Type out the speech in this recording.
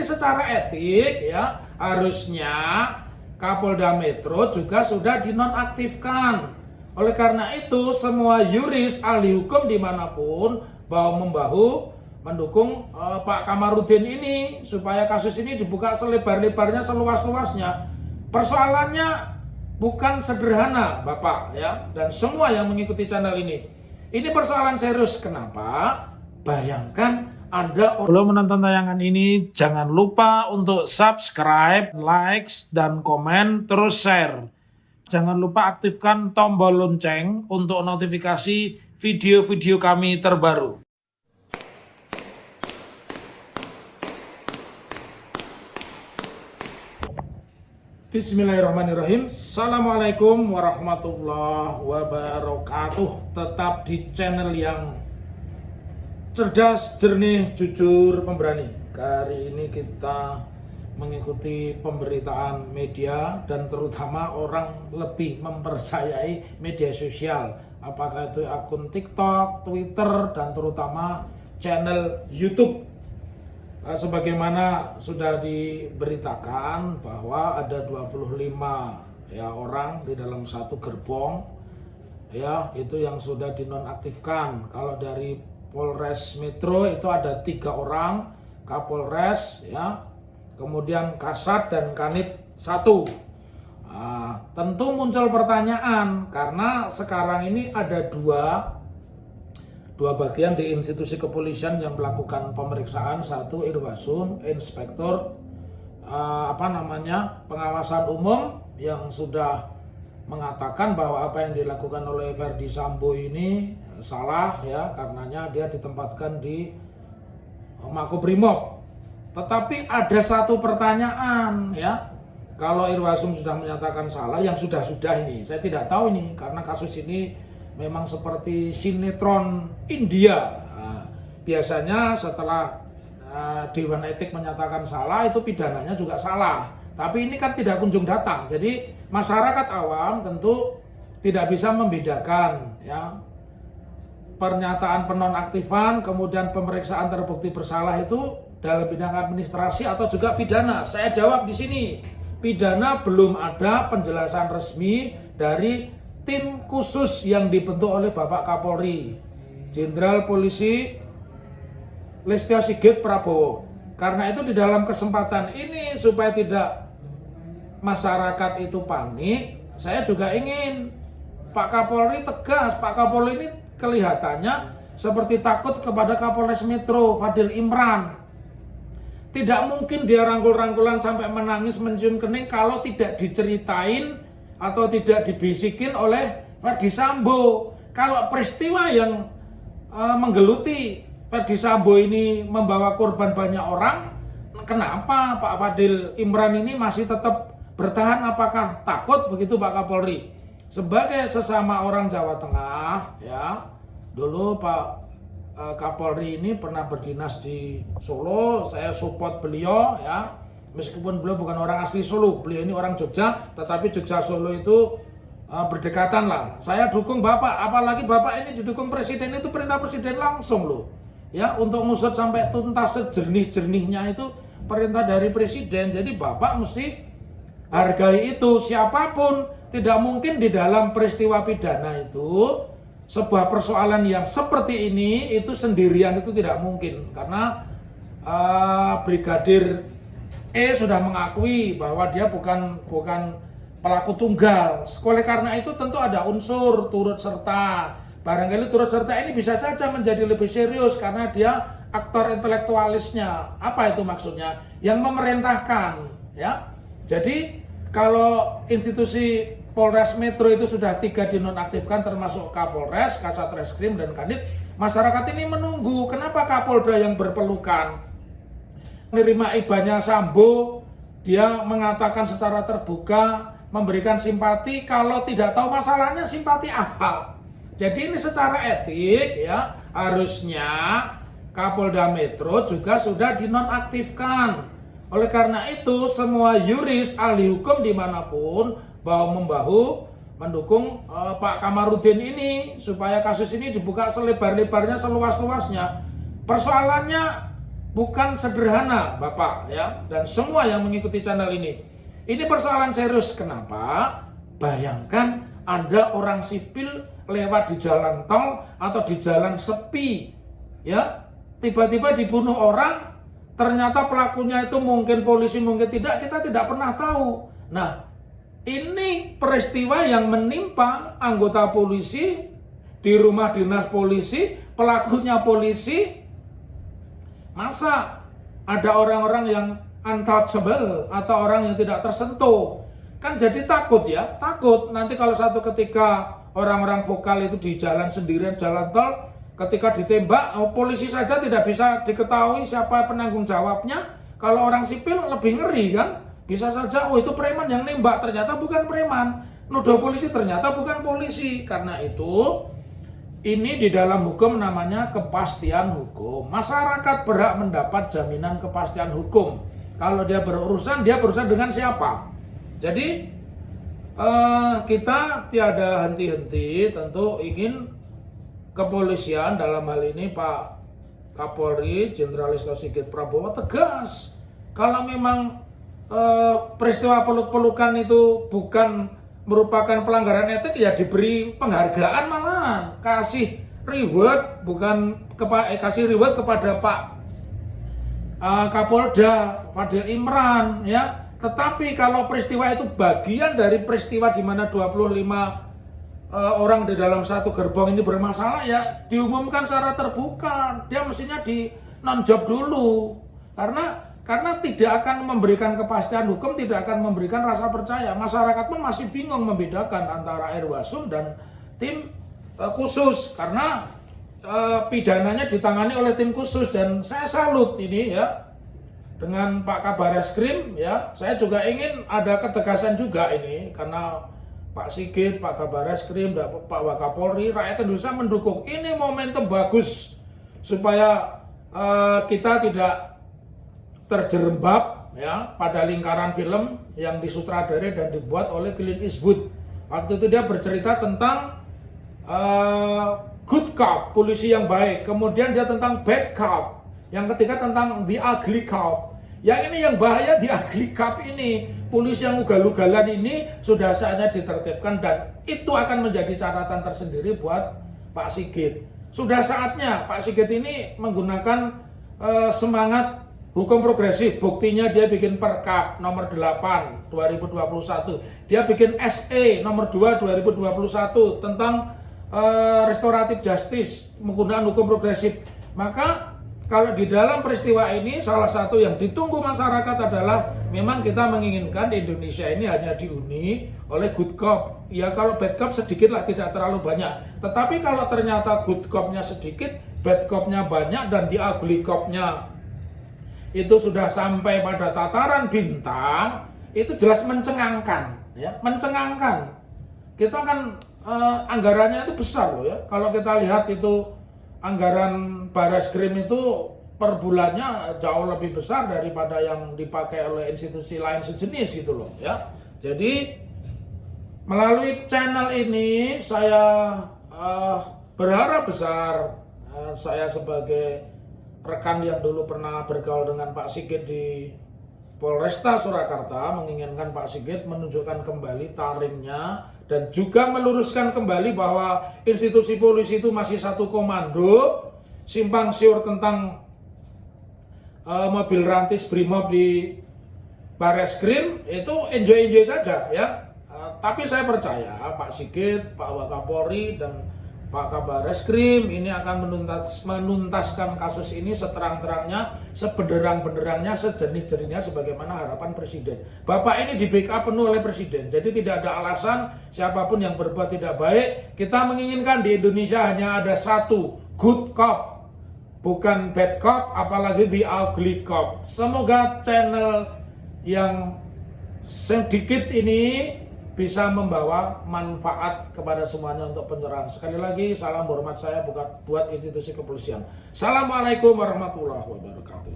secara etik ya harusnya Kapolda Metro juga sudah dinonaktifkan. Oleh karena itu semua yuris ahli hukum dimanapun bahu-membahu mendukung Pak Kamarudin ini supaya kasus ini dibuka selebar-lebarnya, seluas-luasnya. Persoalannya bukan sederhana Bapak ya dan semua yang mengikuti channel ini. Ini persoalan serius. Kenapa? Bayangkan Anda belum menonton tayangan ini, jangan lupa untuk subscribe, like, dan komen, terus share. Jangan lupa aktifkan tombol lonceng untuk notifikasi video-video kami terbaru. Bismillahirrahmanirrahim. Assalamualaikum warahmatullahi wabarakatuh. Tetap di channel yang cerdas, jernih, jujur, pemberani. Kali ini kita mengikuti pemberitaan media dan terutama orang lebih mempercayai media sosial. Apakah itu akun TikTok, Twitter, dan terutama channel YouTube. Sebagaimana sudah diberitakan bahwa ada 25 ya orang di dalam satu gerbong ya itu yang sudah dinonaktifkan. Kalau dari Polres Metro itu ada 3 orang, Kapolres ya, kemudian Kasat dan Kanit 1. Tentu muncul pertanyaan karena sekarang ini ada dua bagian di institusi kepolisian yang melakukan pemeriksaan. Satu Irwasum, Inspektur pengawasan umum yang sudah mengatakan bahwa apa yang dilakukan oleh Ferdy Sambo ini salah ya, karenanya dia ditempatkan di Makobrimob. Tetapi ada satu pertanyaan ya, kalau Irwasum sudah menyatakan salah, yang sudah-sudah ini saya tidak tahu ini karena kasus ini memang seperti sinetron India. Biasanya setelah Dewan Etik menyatakan salah, itu pidananya juga salah. Tapi ini kan tidak kunjung datang. Jadi masyarakat awam tentu tidak bisa membedakan ya, pernyataan penonaktifan kemudian pemeriksaan terbukti bersalah itu dalam bidang administrasi atau juga pidana. Saya jawab di sini, pidana belum ada penjelasan resmi dari tim khusus yang dibentuk oleh Bapak Kapolri, Jenderal Polisi Listio Sigit Prabowo. Karena itu di dalam kesempatan ini supaya tidak masyarakat itu panik, saya juga ingin Pak Kapolri tegas. Pak Kapolri ini kelihatannya seperti takut kepada Kapolres Metro Fadil Imran. Tidak mungkin dia rangkul-rangkulan sampai menangis mencium kening kalau tidak diceritain atau tidak dibisikin oleh Ferdy Sambo. Kalau peristiwa yang menggeluti Ferdy Sambo ini membawa korban banyak orang, kenapa Pak Fadil Imran ini masih tetap bertahan? Apakah takut begitu Pak Kapolri? Sebagai sesama orang Jawa Tengah ya, dulu Pak Kapolri ini pernah berdinas di Solo, saya support beliau ya. Meskipun beliau bukan orang asli Solo, beliau ini orang Jogja, tetapi Jogja Solo itu berdekatan lah. Saya dukung Bapak, apalagi Bapak ini didukung Presiden, itu perintah Presiden langsung loh. Ya, untuk ngusut sampai tuntas sejernih-jernihnya itu perintah dari Presiden. Jadi Bapak mesti hargai itu. Siapapun, tidak mungkin di dalam peristiwa pidana itu sebuah persoalan yang seperti ini itu sendirian, itu tidak mungkin. Karena Brigadir sudah mengakui bahwa dia bukan pelaku tunggal. Oleh karena itu tentu ada unsur turut serta. Barangkali turut serta ini bisa saja menjadi lebih serius karena dia aktor intelektualisnya. Apa itu maksudnya? Yang memerintahkan ya. Jadi kalau institusi Polres Metro itu sudah 3 dinonaktifkan termasuk Kapolres, Kasat Reskrim, dan Kanit, masyarakat ini menunggu kenapa Kapolda yang berpelukan menerima ibanya Sambo, dia mengatakan secara terbuka memberikan simpati, kalau tidak tahu masalahnya simpati apa. Jadi ini secara etik ya harusnya Kapolda Metro juga sudah dinonaktifkan. Oleh karena itu semua yuris ahli hukum dimanapun bahu-membahu mendukung Pak Kamarudin ini supaya kasus ini dibuka selebar-lebarnya, seluas-luasnya. Persoalannya bukan sederhana Bapak ya, dan semua yang mengikuti channel ini. Ini persoalan serius. Kenapa? Bayangkan ada orang sipil lewat di jalan tol atau di jalan sepi ya, tiba-tiba dibunuh orang, ternyata pelakunya itu mungkin polisi, mungkin tidak, kita tidak pernah tahu. Nah, ini peristiwa yang menimpa anggota polisi di rumah dinas polisi, pelakunya polisi. Masa ada orang-orang yang untouchable atau orang yang tidak tersentuh? Kan jadi takut ya, takut nanti kalau satu ketika orang-orang vokal itu di jalan sendirian, jalan tol, ketika ditembak, polisi saja tidak bisa diketahui siapa penanggung jawabnya. Kalau orang sipil lebih ngeri kan, bisa saja, oh itu preman yang nembak, ternyata bukan preman. Nuduh polisi, ternyata bukan polisi. Karena itu, ini di dalam hukum namanya kepastian hukum. Masyarakat berhak mendapat jaminan kepastian hukum. Kalau dia berurusan dengan siapa? Jadi kita tiada henti-henti tentu ingin kepolisian, dalam hal ini Pak Kapolri Jenderal Listio Sigit Prabowo, tegas. Kalau memang peristiwa peluk-pelukan itu bukan merupakan pelanggaran etik, ya diberi penghargaan, malahan kasih reward, kasih reward kepada Pak Kapolda Fadil Imran ya. Tetapi kalau peristiwa itu bagian dari peristiwa di mana 25 orang di dalam satu gerbong ini bermasalah, ya diumumkan secara terbuka. Dia mestinya di non-job dulu. Karena tidak akan memberikan kepastian hukum, tidak akan memberikan rasa percaya. Masyarakat pun masih bingung membedakan antara Irwasum dan tim khusus, karena pidananya ditangani oleh tim khusus. Dan saya salut ini ya dengan Pak Kabar Eskrim ya. Saya juga ingin ada ketegasan juga ini, karena Pak Sigit, Pak Kabar Eskrim, dan Pak Wakapolri, rakyat Indonesia mendukung. Ini momentum bagus supaya kita tidak terjerembab ya pada lingkaran film yang disutradarai dan dibuat oleh Clint Eastwood. Waktu itu dia bercerita tentang good cop, polisi yang baik. Kemudian dia tentang bad cop. Yang ketiga tentang the ugly cop. Yang ini yang bahaya, the ugly cop ini. Polisi yang ugal-ugalan ini sudah saatnya ditertibkan, dan itu akan menjadi catatan tersendiri buat Pak Sigit. Sudah saatnya Pak Sigit ini menggunakan semangat hukum progresif. Buktinya dia bikin Perkap nomor 8 2021. Dia bikin SE nomor 2 2021 tentang restoratif justice, menggunakan hukum progresif. Maka kalau di dalam peristiwa ini salah satu yang ditunggu masyarakat adalah memang kita menginginkan Indonesia ini hanya dihuni oleh good cop. Ya kalau bad cop sedikit lah, tidak terlalu banyak. Tetapi kalau ternyata good copnya sedikit, bad copnya banyak, dan the ugly copnya itu sudah sampai pada tataran bintang, itu jelas mencengangkan, ya, mencengangkan. Kita kan anggarannya itu besar loh ya. Kalau kita lihat itu anggaran Bareskrim itu per bulannya jauh lebih besar daripada yang dipakai oleh institusi lain sejenis gitu loh ya. Jadi melalui channel ini saya berharap besar, saya sebagai rekan yang dulu pernah bergaul dengan Pak Sigit di Polresta Surakarta menginginkan Pak Sigit menunjukkan kembali taringnya dan juga meluruskan kembali bahwa institusi polisi itu masih satu komando. Simpang siur tentang mobil rantis Brimob di Bareskrim itu enjoy saja ya. Tapi saya percaya Pak Sigit, Pak Wakapolri, dan Pak Kabar Eskrim ini akan menuntaskan kasus ini seterang-terangnya, sebenderang-benderangnya, sejernih-jernihnya sebagaimana harapan Presiden. Bapak ini di backup penuh oleh Presiden, jadi tidak ada alasan siapapun yang berbuat tidak baik. Kita menginginkan di Indonesia hanya ada satu good cop, bukan bad cop, apalagi the ugly cop. Semoga channel yang sedikit ini bisa membawa manfaat kepada semuanya untuk penyerahan. Sekali lagi, salam hormat saya buat institusi kepolisian. Assalamualaikum warahmatullahi wabarakatuh.